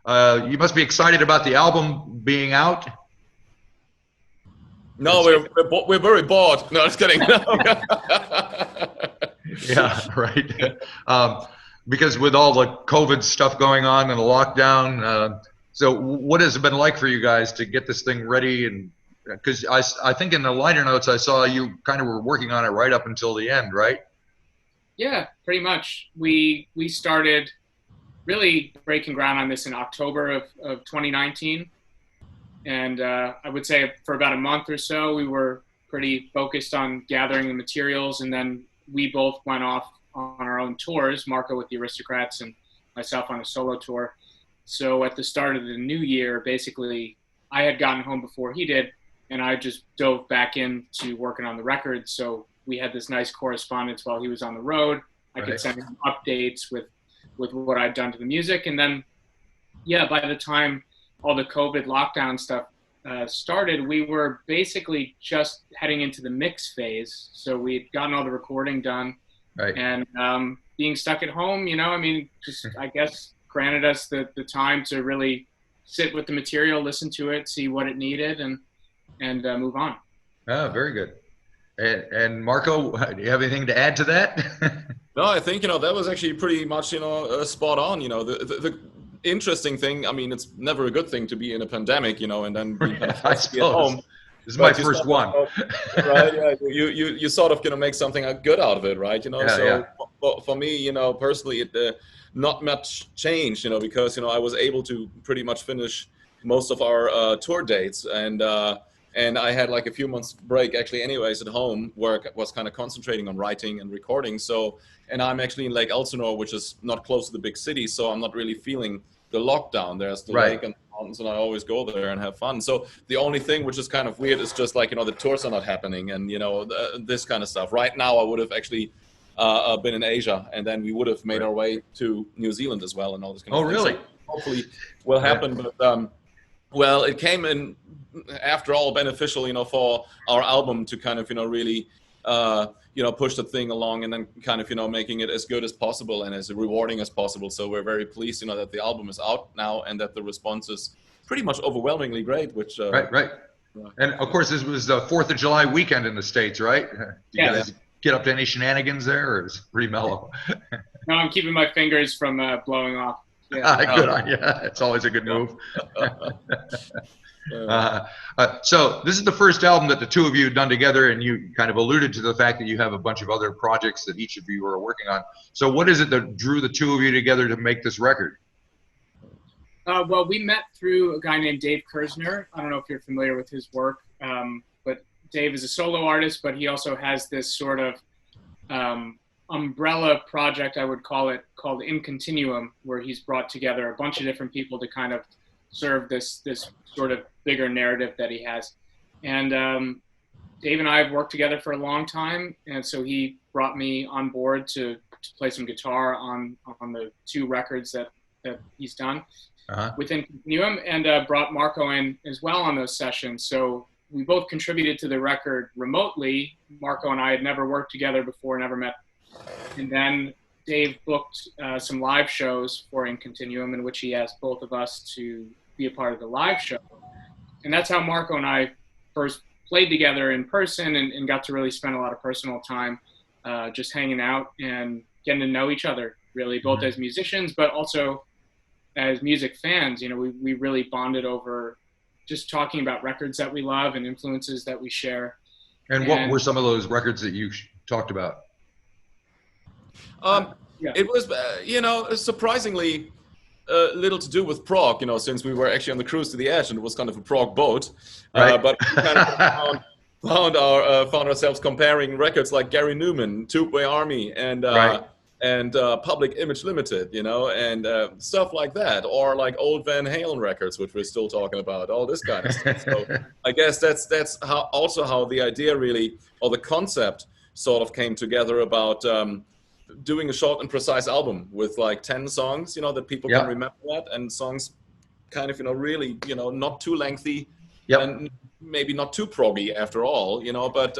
You must be excited about the album being out. No, we're very bored. No, just kidding. Yeah, right. Because with all the COVID stuff going on and the lockdown, so what has it been like for you guys to get this thing ready? And because I think in the liner notes I saw you kind of were working on it right up until the end, right? Yeah, pretty much. We started really breaking ground on this in October of 2019. And I would say for about a month or so, we were pretty focused on gathering the materials. And then we both went off on our own tours, Marco with the Aristocrats and myself on a solo tour. So at the start of the new year, basically, I had gotten home before he did, and I just dove back into working on the record. So we had this nice correspondence while he was on the road. I could send him updates with what I'd done to the music. And then, yeah, by the time all the COVID lockdown stuff started, we were basically just heading into the mix phase. So we'd gotten all the recording done. Right. And being stuck at home, just, I guess, granted us the time to really sit with the material, listen to it, see what it needed, and move on. Oh, very good. And Marco, do you have anything to add to that? No, I think, that was actually pretty much, spot on. The interesting thing, I mean, it's never a good thing to be in a pandemic, and then be kind of at home. This is my first one. Right? Yeah, you sort of make something good out of it, right? For me, personally, it not much changed, because I was able to pretty much finish most of our tour dates, and I had like a few months break actually anyways at home where I was kind of concentrating on writing and recording. So, and I'm actually in Lake Elsinore, which is not close to the big city, so I'm not really feeling the lockdown. There's the lake and the mountains, and I always go there and have fun. So the only thing which is kind of weird is just like, the tours are not happening, and this kind of stuff. Right now I would have actually been in Asia, and then we would have made our way to New Zealand as well and all this kind of thing. Really? So hopefully will happen, but well, it came in after all beneficial, for our album to kind of, really, push the thing along and then kind of, making it as good as possible and as rewarding as possible. So we're very pleased, that the album is out now and that the response is pretty much overwhelmingly great, which... Right. And of course, this was the 4th of July weekend in the States, right? Did you guys get up to any shenanigans there, or is it pretty mellow? No, I'm keeping my fingers from blowing off. Yeah. Good on you. It's always a good move. So this is the first album that the two of you have done together, and you kind of alluded to the fact that you have a bunch of other projects that each of you are working on. So what is it that drew the two of you together to make this record? Well, we met through a guy named Dave Kersner. I don't know if you're familiar with his work, but Dave is a solo artist, but he also has this sort of umbrella project, I would call it, called In Continuum, where he's brought together a bunch of different people to kind of serve this sort of bigger narrative that he has. And Dave and I have worked together for a long time, and so he brought me on board to play some guitar on the 2 records that he's done within Continuum, and brought Marco in as well on those sessions. So we both contributed to the record remotely. Marco and I had never worked together before, never met. And then Dave booked some live shows for In Continuum, in which he asked both of us to be a part of the live show. And that's how Marco and I first played together in person and got to really spend a lot of personal time just hanging out and getting to know each other, really, both as musicians, but also as music fans. We really bonded over just talking about records that we love and influences that we share. And what were some of those records that you talked about? It was, surprisingly little to do with prog, since we were actually on the cruise to the edge and it was kind of a prog boat. But we kind of found ourselves comparing records like Gary Newman, Two-Way Army, and Public Image Limited, and stuff like that, or like old Van Halen records, which we're still talking about, all this kind of stuff. So I guess that's how the idea really, or the concept sort of came together about doing a short and precise album with like 10 songs, that people can remember that, and songs kind of, really, not too lengthy and maybe not too proggy after all, but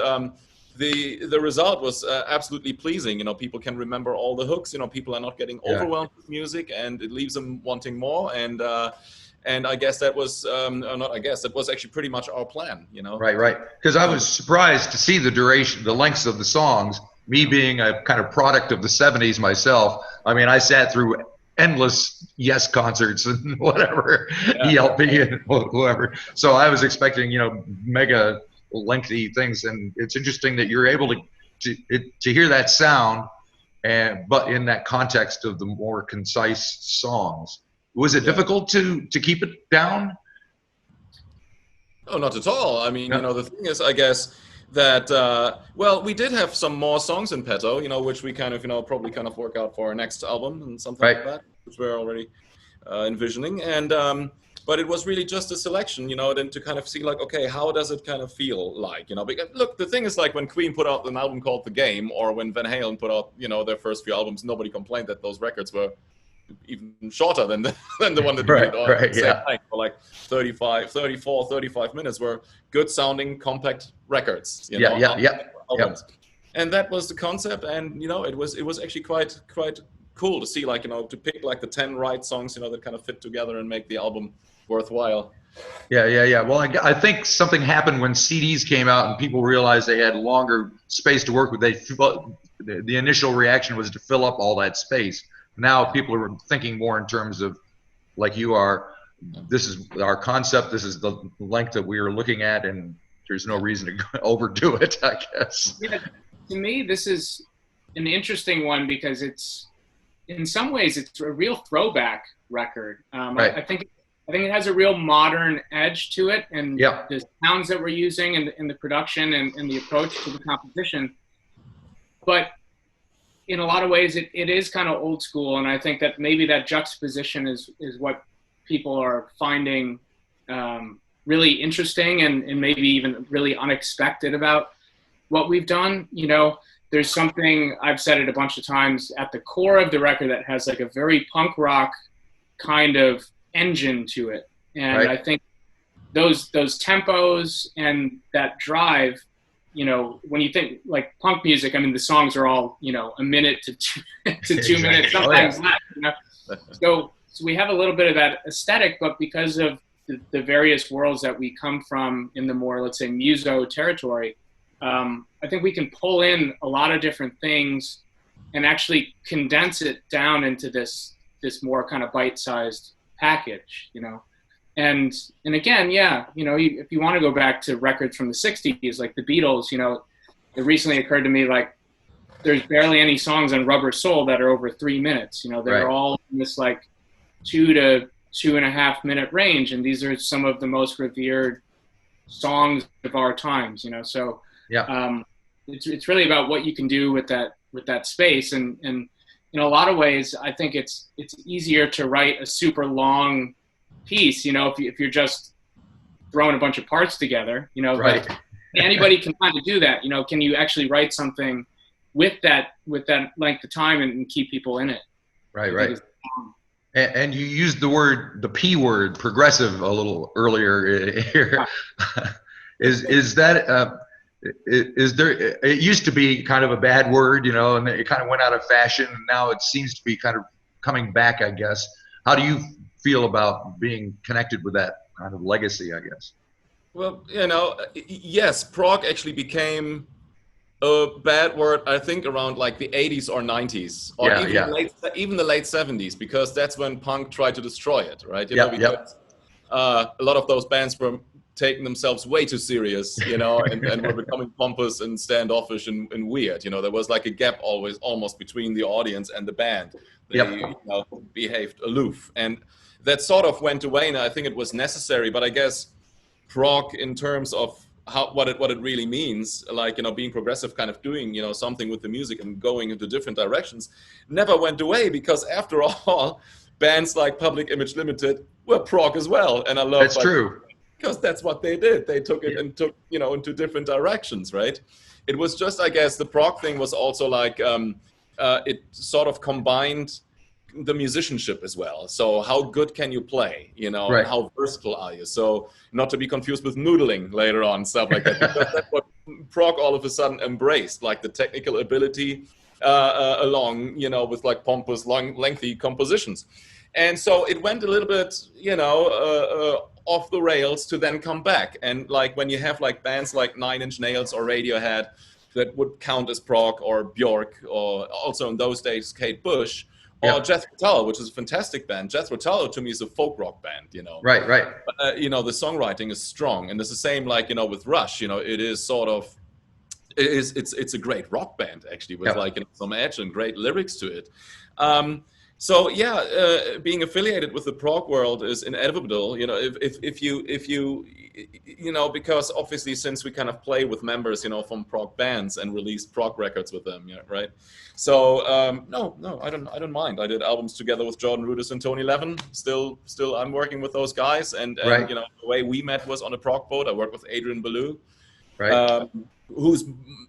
the result was absolutely pleasing. You know, people can remember all the hooks. You know, people are not getting overwhelmed with music, and it leaves them wanting more. And I guess that was not. I guess that was actually pretty much our plan. You know. Right. Because I was surprised to see the duration, the lengths of the songs. Me being a kind of product of the '70s myself, I mean, I sat through endless Yes concerts and whatever, ELP and whoever. So I was expecting, you know, mega lengthy things, and it's interesting that you're able to hear that sound, but in that context of the more concise songs. Was it difficult to keep it down? Oh, not at all. I mean, you know, the thing is, I guess that well, we did have some more songs in petto, you know, which we kind of, you know, probably kind of work out for our next album and something like that, which we're already envisioning. And but it was really just a selection, you know, then to kind of see like, okay, how does it kind of feel like, you know? Because look, the thing is, like when Queen put out an album called The Game, or when Van Halen put out, you know, their first few albums, nobody complained that those records were even shorter than the one that we did on same night, for like 34, 35 minutes, were good sounding compact records, you know, albums. And that was the concept, and you know, it was actually quite cool to see, like, you know, to pick like the 10 right songs, you know, that kind of fit together and make the album worthwhile. Yeah. Well, I think something happened when CDs came out and people realized they had longer space to work with. The initial reaction was to fill up all that space. Now people are thinking more in terms of, like you are, this is our concept, this is the length that we are looking at, and there's no reason to overdo it, I guess. Yeah, to me, this is an interesting one because it's, in some ways, it's a real throwback record. I think it has a real modern edge to it, and the sounds that we're using, and the production, and the approach to the composition. But in a lot of ways, it is kind of old school, and I think that maybe that juxtaposition is what people are finding really interesting, and maybe even really unexpected about what we've done. You know, there's something, I've said it a bunch of times, at the core of the record that has like a very punk rock kind of engine to it, and I think those tempos and that drive, you know, when you think like punk music, I mean, the songs are all, you know, a minute to 2 minutes, sometimes less, you know. So we have a little bit of that aesthetic, but because of the various worlds that we come from in the more, let's say, muso territory, I think we can pull in a lot of different things and actually condense it down into this more kind of bite-sized package, you know. And again, you know, if you want to go back to records from the 60s, like the Beatles, you know, it recently occurred to me, like, there's barely any songs on Rubber Soul that are over 3 minutes. You know, they're all in this like 2 to 2.5 minute range, and these are some of the most revered songs of our times. You know, so it's really about what you can do with that space, and in a lot of ways, I think it's easier to write a super long piece, you know, if you're just throwing a bunch of parts together, you know. But anybody can kind of do that, you know. Can you actually write something with that length of time and keep people in it? Right. And you used the P word, progressive, a little earlier here. Is that is there? It used to be kind of a bad word, you know, and it kind of went out of fashion, and now it seems to be kind of coming back, I guess. How do you feel about being connected with that kind of legacy, I guess? Well, you know, yes, prog actually became a bad word, I think, around like the 80s or 90s, or even the late 70s, because that's when punk tried to destroy it, right? You know, because a lot of those bands were taking themselves way too serious, you know, and were becoming pompous and standoffish and weird. You know, there was like a gap always almost between the audience and the band. They you know, behaved aloof, and that sort of went away, and I think it was necessary. But I guess prog, in terms of what it really means, like, you know, being progressive, kind of doing, you know, something with the music and going into different directions, never went away, because after all, bands like Public Image Limited were prog as well, and I love that's true, because that's what they did. They took it and took, you know, into different directions, right? It was just, I guess, the prog thing was also like it sort of combined the musicianship as well. So how good can you play, you know, and how versatile are you? So not to be confused with noodling later on, stuff like that, because that's prog all of a sudden embraced, like the technical ability along, you know, with like pompous, long, lengthy compositions. And so it went a little bit, you know, off the rails to then come back. And like when you have like bands like Nine Inch Nails or Radiohead that would count as prog, or Björk, or also in those days Kate Bush, or Jethro Tull, which is a fantastic band. Jethro Tull to me is a folk rock band, you know. Right, right. You know, the songwriting is strong, and it's the same like, you know, with Rush. You know, it is sort of, it's a great rock band actually, with like, you know, some edge and great lyrics to it. So yeah, being affiliated with the prog world is inevitable. You know, if you you know, because obviously since we kind of play with members, you know, from prog bands and release prog records with them, yeah, right. So no, I don't mind. I did albums together with Jordan Rudess and Tony Levin. Still, I'm working with those guys, and you know, the way we met was on a prog boat. I worked with Adrian Belew. Right. Who's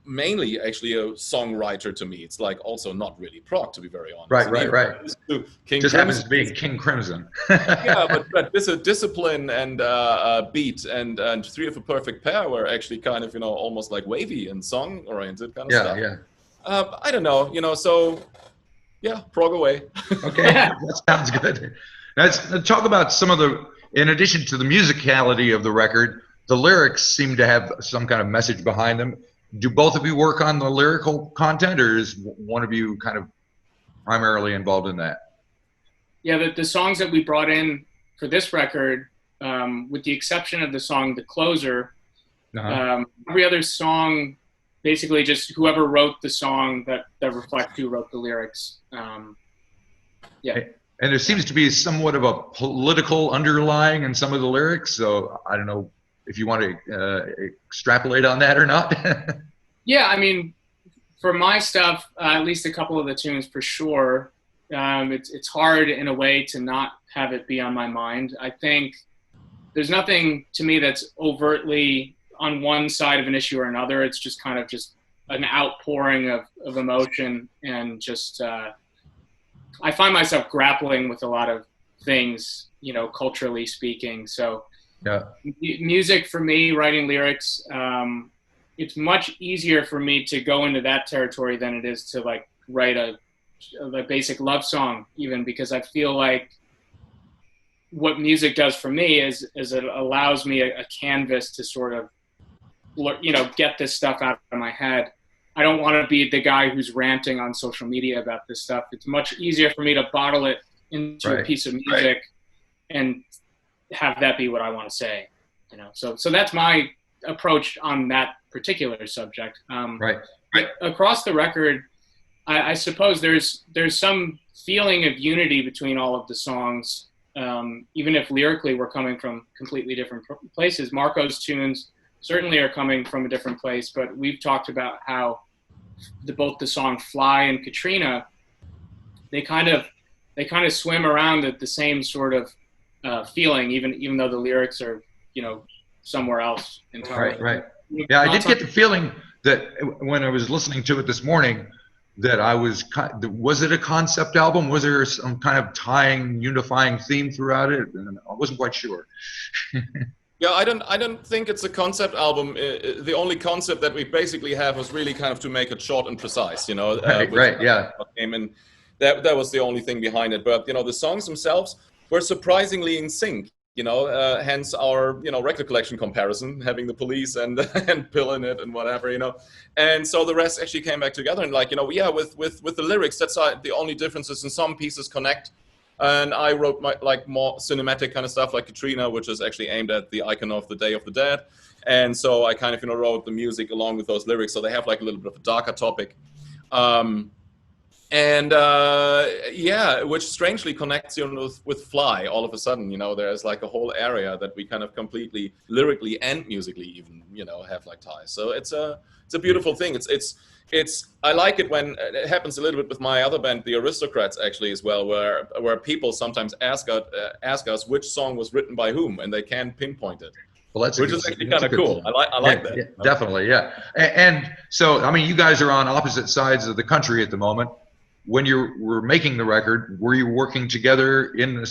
mainly actually a songwriter to me. It's like also not really prog, to be very honest. Right. Just happens to be King Crimson. Yeah, but this is discipline and beat and Three of a Perfect Pair were actually kind of, you know, almost like wavy and song oriented kind of stuff. Yeah. I don't know, you know, so yeah, prog away. Okay, that sounds good. Let's talk about some of the, in addition to the musicality of the record, the lyrics seem to have some kind of message behind them. Do both of you work on the lyrical content, or is one of you kind of primarily involved in that? Yeah, the songs that we brought in for this record, with the exception of the song "The Closer," every other song, basically just whoever wrote the song that reflects who wrote the lyrics. Yeah. And there seems to be somewhat of a political underlying in some of the lyrics, so I don't know if you want to extrapolate on that or not. Yeah, I mean, for my stuff, at least a couple of the tunes for sure, it's hard in a way to not have it be on my mind. I think there's nothing to me that's overtly on one side of an issue or another. It's just kind of just an outpouring of emotion, and just I find myself grappling with a lot of things, you know, culturally speaking. So yeah, music for me, writing lyrics, it's much easier for me to go into that territory than it is to like write a basic love song, even, because I feel like what music does for me is it allows me a canvas to sort of, you know, get this stuff out of my head. I don't want to be the guy who's ranting on social media about this stuff. It's much easier for me to bottle it into a piece of music and have that be what I want to say, you know. So that's my approach on that particular subject. Across the record, I suppose there's some feeling of unity between all of the songs, even if lyrically we're coming from completely different places. Marco's tunes certainly are coming from a different place, but we've talked about how both the song "Fly" and "Katrina," they kind of swim around at the same sort of feeling, even though the lyrics are, you know, somewhere else entirely. Right. Yeah, I did get the feeling that when I was listening to it this morning, that was it a concept album? Was there some kind of unifying theme throughout it? I wasn't quite sure. Yeah, I don't think it's a concept album. The only concept that we basically have was really kind of to make it short and precise, you know. Yeah. And that was the only thing behind it. But, you know, the songs themselves were surprisingly in sync, you know, hence our, you know, record collection comparison, having The Police and Pill in it and whatever, you know. And so the rest actually came back together, and like, you know, yeah, with the lyrics, that's the only differences. In some pieces connect. And I wrote my like more cinematic kind of stuff, like Katrina, which is actually aimed at the icon of the Day of the Dead. And so I kind of, you know, wrote the music along with those lyrics. So they have like a little bit of a darker topic. Yeah, which strangely connects, you know, with Fly. All of a sudden, you know, there's like a whole area that we kind of completely lyrically and musically even, you know, have like ties. So it's a beautiful thing. I like it when it happens a little bit with my other band, the Aristocrats, actually, as well, where people sometimes ask us which song was written by whom, and they can pinpoint it. Well, which is actually kind of cool. I like that. Yeah, definitely, yeah. And so, I mean, you guys are on opposite sides of the country at the moment. When you were making the record, were you working together in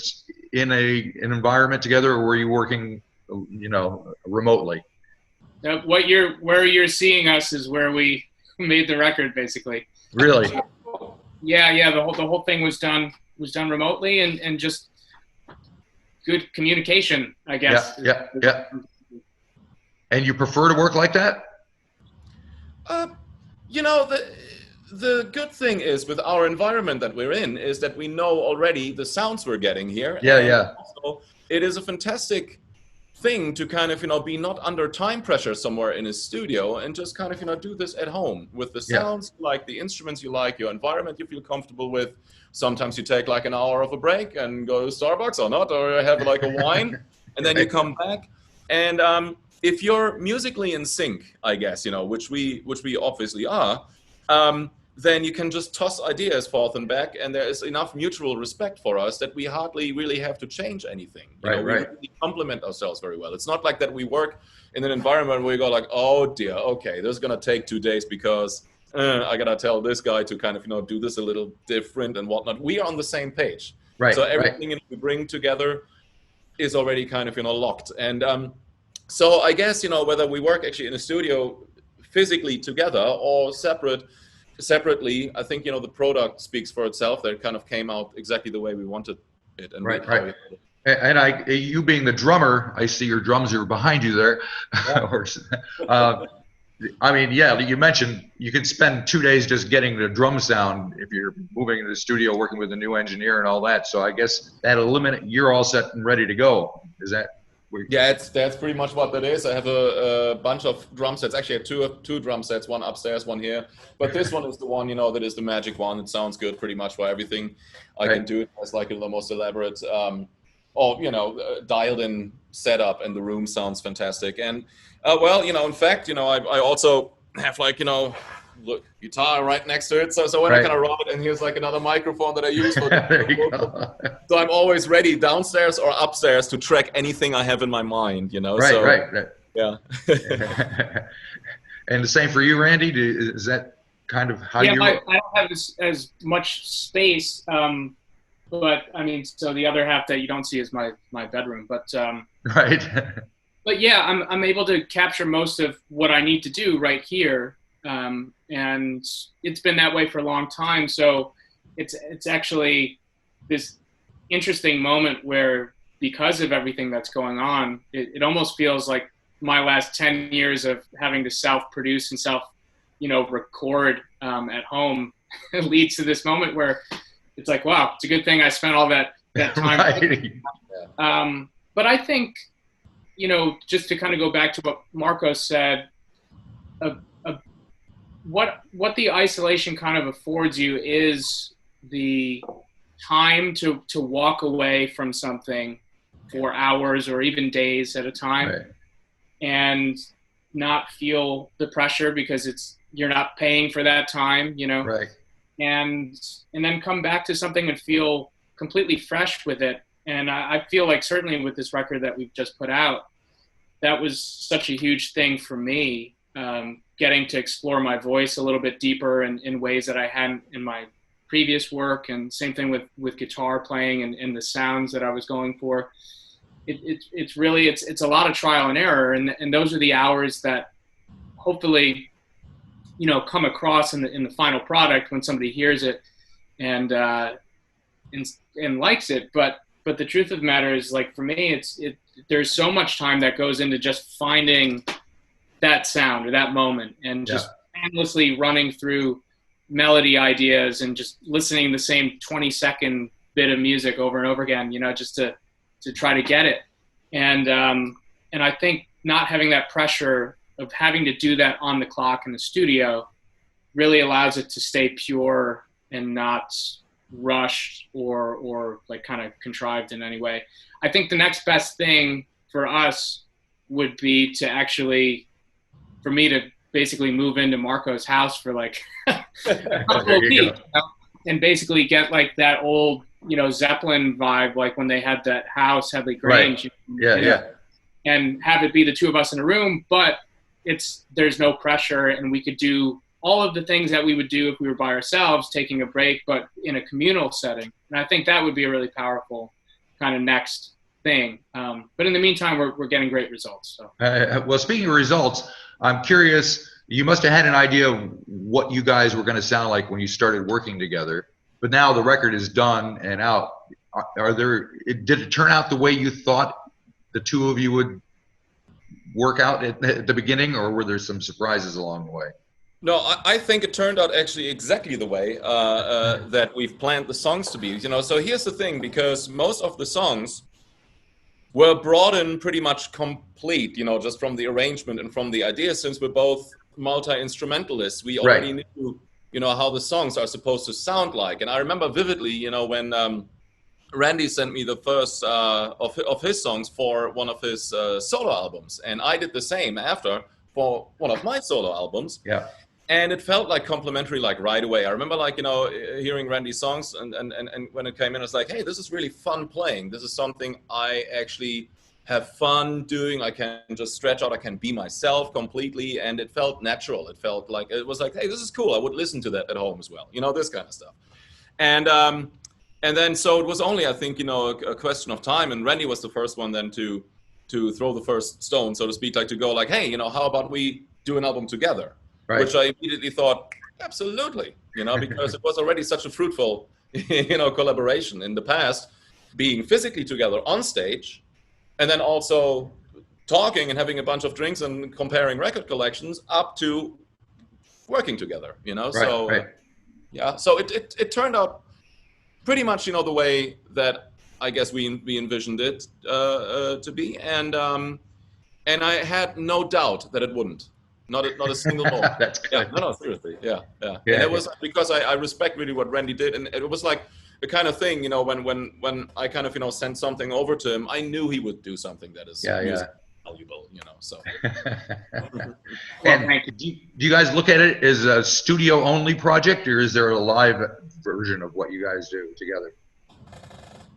an environment together, or were you working, you know, remotely? Where you're seeing us is where we made the record, basically. Really? Yeah. The whole thing was done remotely, and just good communication, I guess. Yeah. And you prefer to work like that? You know, the good thing is with our environment that we're in is that we know already the sounds we're getting here. Yeah. Also, it is a fantastic thing to kind of, be not under time pressure somewhere in a studio and just kind of, do this at home with the sounds you like, the instruments you like, your environment you feel comfortable with. Sometimes you take like an hour of a break and go to Starbucks or not, or have like a wine, and then you come back. And if you're musically in sync, I guess, which we obviously are, then you can just toss ideas forth and back, and there is enough mutual respect for us that we hardly really have to change anything. We really complement ourselves very well. It's not like that we work in an environment where you go like, oh dear, okay, this is gonna take 2 days because I gotta tell this guy to kind of do this a little different and whatnot. We are on the same page, so everything we bring together is already kind of locked. And so I guess whether we work actually in a studio physically together or separately, I think the product speaks for itself. That it kind of came out exactly the way we wanted it. And right. And you being the drummer, I see your drums are behind you there. Yeah. I mean, you mentioned you could spend 2 days just getting the drum sound if you're moving into the studio, working with a new engineer and all that. So I guess that you're all set and ready to go. Is that? Yeah, that's pretty much what that is. I have a bunch of drum sets. Actually, I have two drum sets, one upstairs, one here. But this one is the one, that is the magic one. It sounds good pretty much for everything I can do. It's like the most elaborate, dialed in setup, and the room sounds fantastic. And, in fact, I also have like, look, guitar right next to it. So when I kind of rub it, and here's like another microphone that I use for there you go. So I'm always ready downstairs or upstairs to track anything I have in my mind, Right. Yeah. And the same for you, Randy? Is that kind of how you... I don't have as much space, but I mean, so the other half that you don't see is my bedroom, but right. But yeah, I'm able to capture most of what I need to do right here. And it's been that way for a long time. So it's actually this interesting moment where, because of everything that's going on, it almost feels like my last 10 years of having to self-produce and record at home leads to this moment where it's like, wow, it's a good thing I spent all that time. Right. But I think, just to kind of go back to what Marco said, what the isolation kind of affords you is the time to walk away from something for hours or even days at a time, and not feel the pressure because you're not paying for that time, Right. And then come back to something and feel completely fresh with it. And I feel like certainly with this record that we've just put out, that was such a huge thing for me. Getting to explore my voice a little bit deeper in ways that I hadn't in my previous work, and same thing with guitar playing and the sounds that I was going for. It's really a lot of trial and error, and those are the hours that hopefully come across in the final product when somebody hears it and likes it. But the truth of the matter is, like, for me, there's so much time that goes into just finding that sound or that moment, and just endlessly running through melody ideas and just listening the same 20-second bit of music over and over again, just to try to get it. And I think not having that pressure of having to do that on the clock in the studio really allows it to stay pure and not rushed or like kind of contrived in any way. I think the next best thing for us would be for me to basically move into Marco's house for like a couple of weeks, and basically get like that old, Zeppelin vibe, like when they had that house, Headley Grange. Right. And have it be the two of us in a room, but there's no pressure, and we could do all of the things that we would do if we were by ourselves, taking a break, but in a communal setting. And I think that would be a really powerful kind of next thing. But in the meantime, we're getting great results. So. Well, speaking of results, I'm curious. You must have had an idea of what you guys were going to sound like when you started working together. But now the record is done and out. Did it turn out the way you thought the two of you would work out at the beginning, or were there some surprises along the way? No, I think it turned out actually exactly the way that we've planned the songs to be. You know, so here's the thing, because most of the songs were brought in pretty much complete, you know, just from the arrangement and from the idea. Since we're both multi-instrumentalists, we already knew, you know, how the songs are supposed to sound like. And I remember vividly, you know, when Randy sent me the first of his songs for one of his solo albums, and I did the same after for one of my solo albums. Yeah. And it felt like complimentary, like right away. I remember, like, you know, hearing Randy's songs, and when it came in, I was like, hey, this is really fun playing. This is something I actually have fun doing. I can just stretch out. I can be myself completely. And it felt natural. It felt like, it was like, hey, this is cool. I would listen to that at home as well. You know, this kind of stuff. And then, so it was only, I think, you know, a question of time. And Randy was the first one then to throw the first stone, so to speak, like to go like, hey, you know, how about we do an album together? Right. Which I immediately thought, absolutely, you know, because it was already such a fruitful, you know, collaboration in the past, being physically together on stage, and then also talking and having a bunch of drinks and comparing record collections, up to working together, you know. Yeah, so it turned out pretty much, you know, the way that I guess we envisioned it to be, and I had no doubt that it wouldn't. Not a single moment. That's good. Yeah, no, seriously. Yeah. And it was because I respect really what Randy did, and it was like the kind of thing, you know, when I kind of, you know, sent something over to him, I knew he would do something that is valuable, you know. So. And do you guys look at it as a studio only project, or is there a live version of what you guys do together?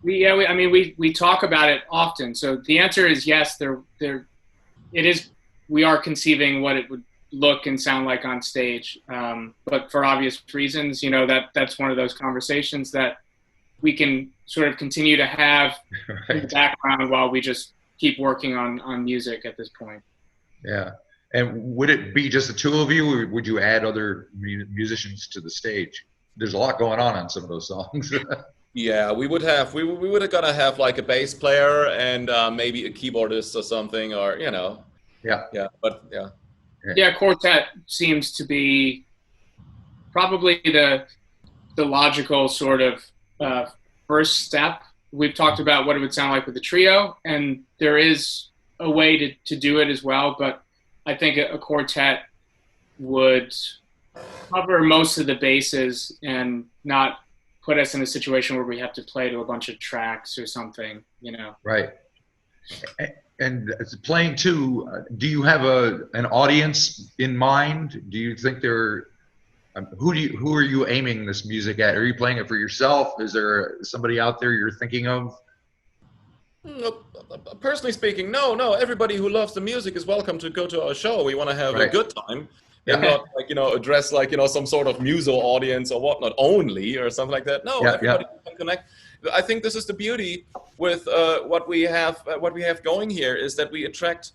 We talk about it often. So the answer is yes. It is. We are conceiving what it would look and sound like on stage, but for obvious reasons, you know, that's one of those conversations that we can sort of continue to have in the background while we just keep working on music at this point. Yeah. And would it be just the two of you, or would you add other musicians to the stage? There's a lot going on some of those songs. Yeah, we would have gotta have like a bass player and maybe a keyboardist or something, or, you know. Yeah, quartet seems to be probably the logical sort of first step. We've talked about what it would sound like with a trio, and there is a way to do it as well, but I think a quartet would cover most of the bases and not put us in a situation where we have to play to a bunch of tracks or something, you know. Right. And playing too, do you have an audience in mind? Do you think who are you aiming this music at? Are you playing it for yourself? Is there somebody out there you're thinking of? Personally speaking, no. Everybody who loves the music is welcome to go to our show. We want to have a good time, and not, like, you know, address, like, you know, some sort of muso audience or whatnot only, or something like that. No, everybody can connect. I think this is the beauty with what we have going here, is that we attract,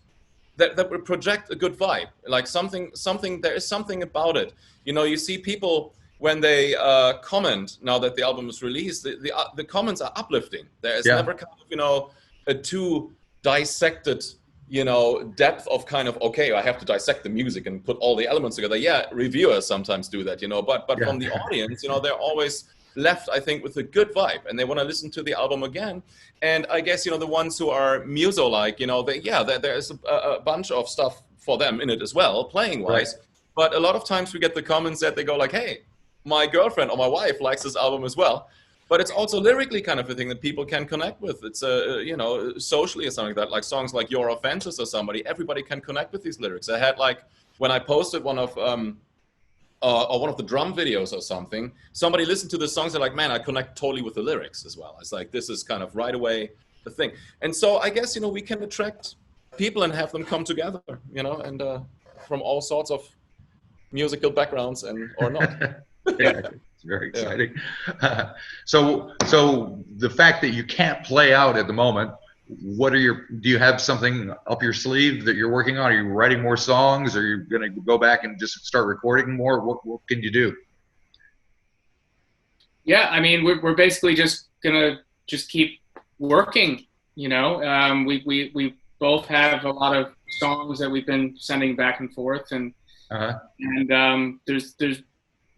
that we project a good vibe, like something. There is something about it. You know, you see people when they comment now that the album is released, the comments are uplifting. There is never kind of, you know, a too dissected, you know, depth of kind of, okay, I have to dissect the music and put all the elements together. Yeah, reviewers sometimes do that, you know, but from the audience, you know, they're always left, I think, with a good vibe, and they want to listen to the album again. And I guess, you know, the ones who are muso-like, you know, there's a bunch of stuff for them in it as well, playing-wise. Right. But a lot of times we get the comments that they go like, hey, my girlfriend or my wife likes this album as well. But it's also lyrically kind of a thing that people can connect with. It's you know, socially or something like that, like songs like Your Offenses or somebody, everybody can connect with these lyrics. I had, like, when I posted one of the drum videos or something, somebody listened to the songs and like, man, I connect totally with the lyrics as well. It's like, this is kind of right away the thing. And so I guess, you know, we can attract people and have them come together, you know, and from all sorts of musical backgrounds or not. Yeah, it's very exciting. So the fact that you can't play out at the moment, what are do you have something up your sleeve that you're working on? Are you writing more songs? Are you going to go back and just start recording more? What can you do? Yeah, I mean, we're basically just gonna just keep working. You know, we both have a lot of songs that we've been sending back and forth, and there's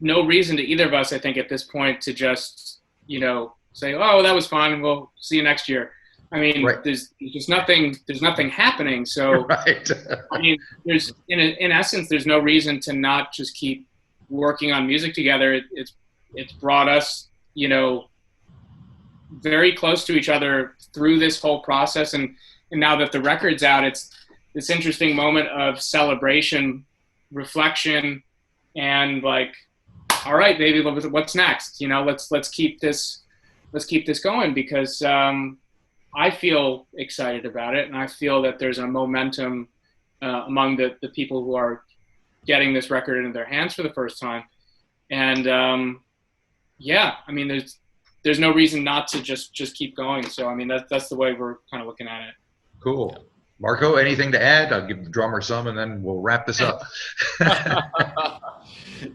no reason to either of us, I think, at this point, to just, you know, say, oh, that was fun, we'll see you next year. I mean, there's just nothing happening. So I mean, there's in essence, there's no reason to not just keep working on music together. It's brought us, you know, very close to each other through this whole process, and now that the record's out, it's this interesting moment of celebration, reflection, and like, all right, baby, what's next? You know, let's keep this going, because I feel excited about it, and I feel that there's a momentum among the people who are getting this record into their hands for the first time, and yeah, I mean, there's no reason not to just keep going. So I mean, that's the way we're kind of looking at it. Cool. Marco, anything to add? I'll give the drummer some, and then we'll wrap this up.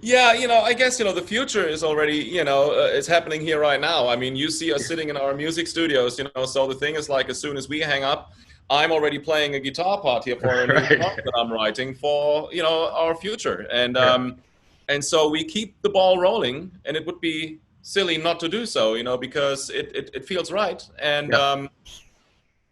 Yeah, you know, I guess, you know, the future is already, you know, it's happening here right now. I mean, you see us sitting in our music studios, you know, so the thing is, like, as soon as we hang up, I'm already playing a guitar part here for a new song that I'm writing for, you know, our future. And so we keep the ball rolling, and it would be silly not to do so, you know, because it feels right. And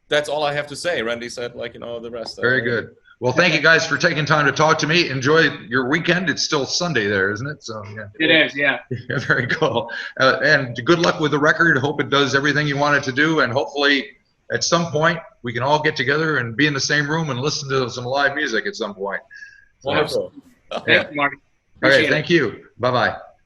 that's all I have to say. Randy said, like, you know, the rest. Very good. Well, thank you guys for taking time to talk to me. Enjoy your weekend. It's still Sunday there, isn't it? So yeah. It is, yeah. Very cool. And good luck with the record. Hope it does everything you want it to do. And hopefully at some point we can all get together and be in the same room and listen to some live music at some point. Wonderful. Thank you, Marty. All right, thank you. Bye-bye.